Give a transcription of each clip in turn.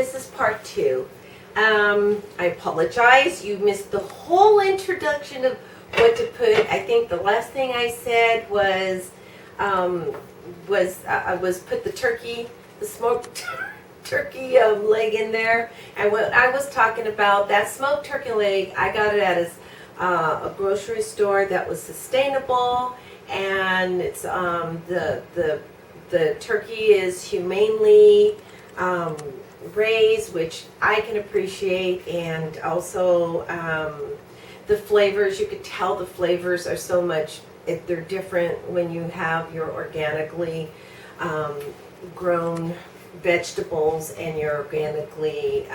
this is part 2. I apologize. You missed the whole introduction of what to put. I think the last thing I said was put the turkey, the smoked turkey leg in there. And what I was talking about, that smoked turkey leg, I got it at a grocery store that was sustainable, and it's the turkey is humanely raised, which I can appreciate, and also the flavors. You could tell the flavors are so much. They're different when you have your organically grown vegetables and your organically,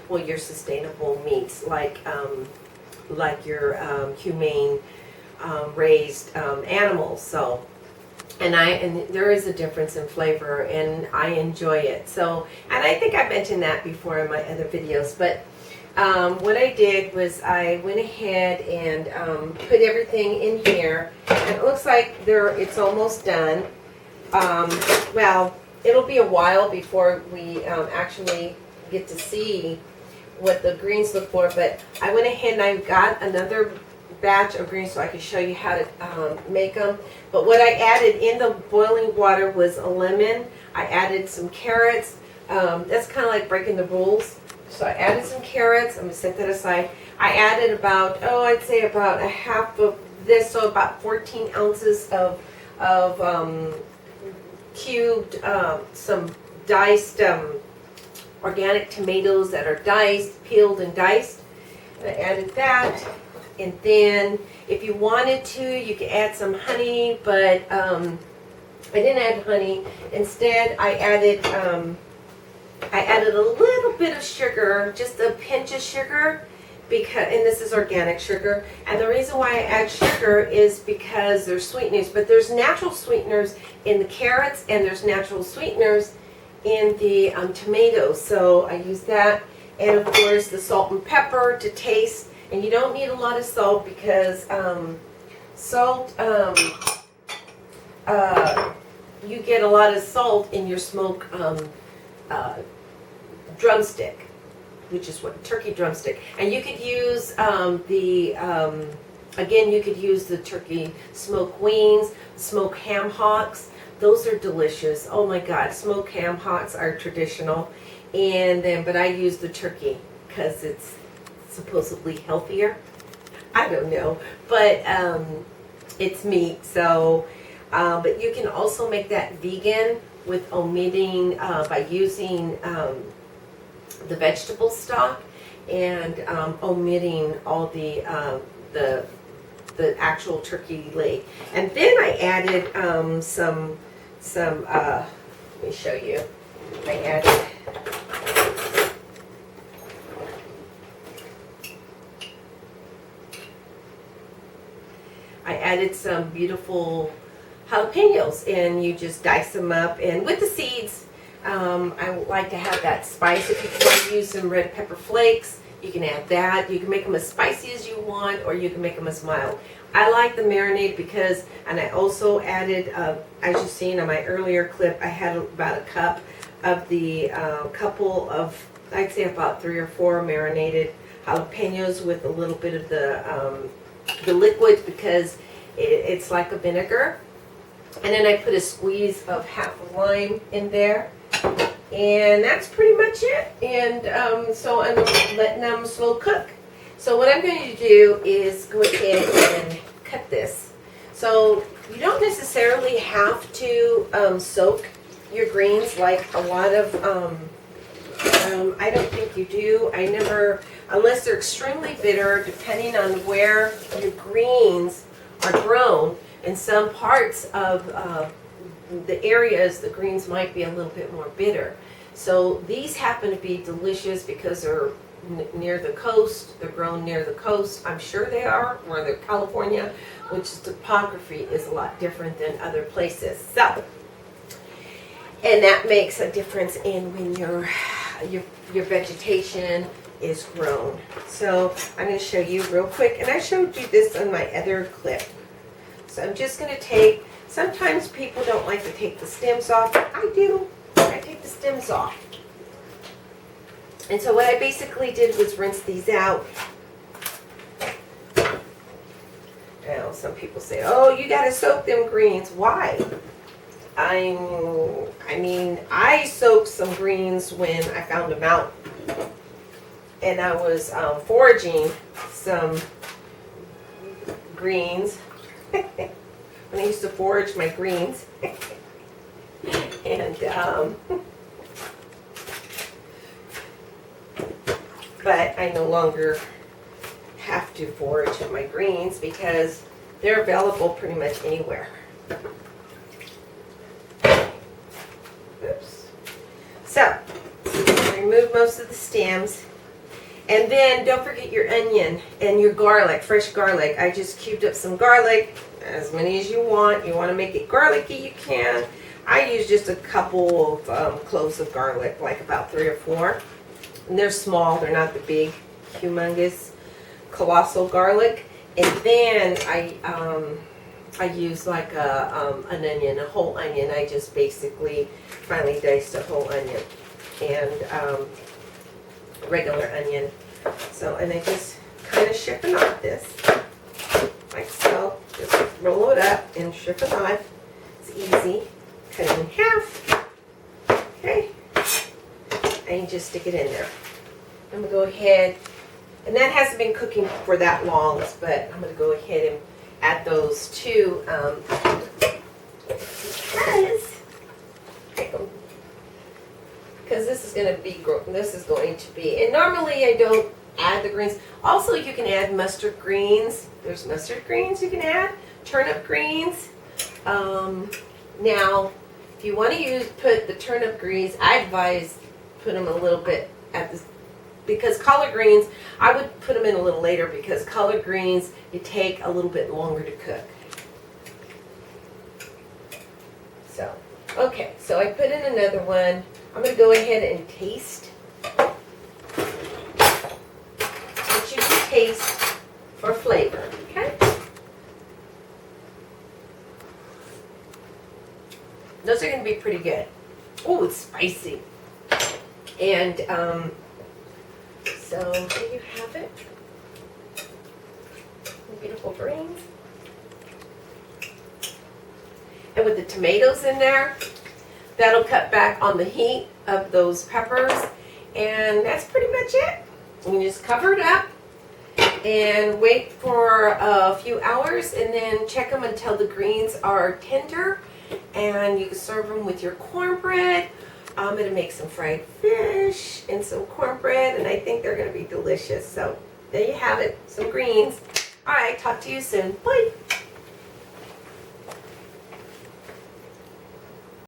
your sustainable meats, like your humane raised animals. So, and there is a difference in flavor, and I enjoy it. So, and I think I mentioned that before in my other videos, but what I did was I went ahead and put everything in here, and it looks like it's almost done. Well, it'll be a while before we actually get to see what the greens look for, but I went ahead and I got another batch of greens so I could show you how to make them. But what I added in the boiling water was a lemon. I added some carrots. That's kind of like breaking the rules. So I added some carrots. I'm going to set that aside. I added about, I'd say about a half of this, so about 14 ounces of cubed, some diced organic tomatoes that are diced, peeled and diced. And I added that. And then if you wanted to, you could add some honey, but I didn't add honey. Instead, I added a little bit of sugar, just a pinch of sugar, and this is organic sugar. And the reason why I add sugar is because there's sweeteners, but there's natural sweeteners in the carrots, and there's natural sweeteners in the tomatoes. So I use that, and of course the salt and pepper to taste. And you don't need a lot of salt because salt, you get a lot of salt in your smoked drumstick, which is what turkey drumstick. And you could use again, you could use the turkey smoked wings, smoked ham hocks. Those are delicious. Oh my God, smoked ham hocks are traditional. And then, but I use the turkey because it's supposedly healthier. I don't know, but it's meat. So, but you can also make that vegan with omitting by using the vegetable stock and omitting all the actual turkey leg. And then I added some let me show you. I added some beautiful jalapenos, and you just dice them up, and with the seeds, I like to have that spice. If you want to use some red pepper flakes, you can add that. You can make them as spicy as you want, or you can make them as mild. I like the marinade because, and I also added, as you've seen on my earlier clip, I had about a cup of the couple of, I'd say about 3 or 4 marinated jalapenos with a little bit of the liquid, because it's like a vinegar. And then I put a squeeze of half a lime in there, and that's pretty much it. And so I'm letting them slow cook. So what I'm going to do is go ahead and cut this. So you don't necessarily have to soak your greens like a lot of I don't think you do. I never, unless they're extremely bitter, depending on where your greens are grown. In some parts of the areas, the greens might be a little bit more bitter. So these happen to be delicious because they're near the coast. They're grown near the coast. I'm sure they are, where they're California, which topography is a lot different than other places. So, and that makes a difference in when your vegetation is grown. So I'm going to show you real quick, and I showed you this on my other clip. So I'm just going to take, sometimes people don't like to take the stems off, but I do. I take the stems off. And so what I basically did was rinse these out. Now, some people say, oh, you got to soak them greens. Why? I mean, I soaked some greens when I found them out. And I was foraging some greens. When I used to forage my greens. And, but I no longer have to forage my greens because they're available pretty much anywhere. Oops. So, remove most of the stems. And then don't forget your onion and your garlic, fresh garlic. I just cubed up some garlic, as many as you want. You want to make it garlicky, you can. I use just a couple of cloves of garlic, like about 3 or 4. And they're small, they're not the big, humongous, colossal garlic. And then I use like an onion, a whole onion. I just basically finely diced a whole onion and regular onion. So, and I just kind of strip a knot this, like so. Just roll it up and strip a knot. It's easy. Cut it in half. Okay. And you just stick it in there. I'm going to go ahead, and that hasn't been cooking for that long, but I'm going to go ahead and add those too, because this is going to be, and normally I don't add the greens. Also, you can add mustard greens. There's mustard greens you can add, turnip greens. Now, if you want to put the turnip greens, I advise put them a little bit at this, because collard greens, I would put them in a little later because collard greens, you take a little bit longer to cook. So, okay, so I put in another one. I'm going to go ahead and taste. But you can taste for flavor, okay? Those are going to be pretty good. Oh, it's spicy. And, so there you have it. The beautiful greens. And with the tomatoes in there, that'll cut back on the heat of those peppers. And that's pretty much it. You just cover it up and wait for a few hours and then check them until the greens are tender. And you can serve them with your cornbread. I'm going to make some fried fish and some cornbread, and I think they're going to be delicious. So there you have it, some greens. All right, talk to you soon. Bye.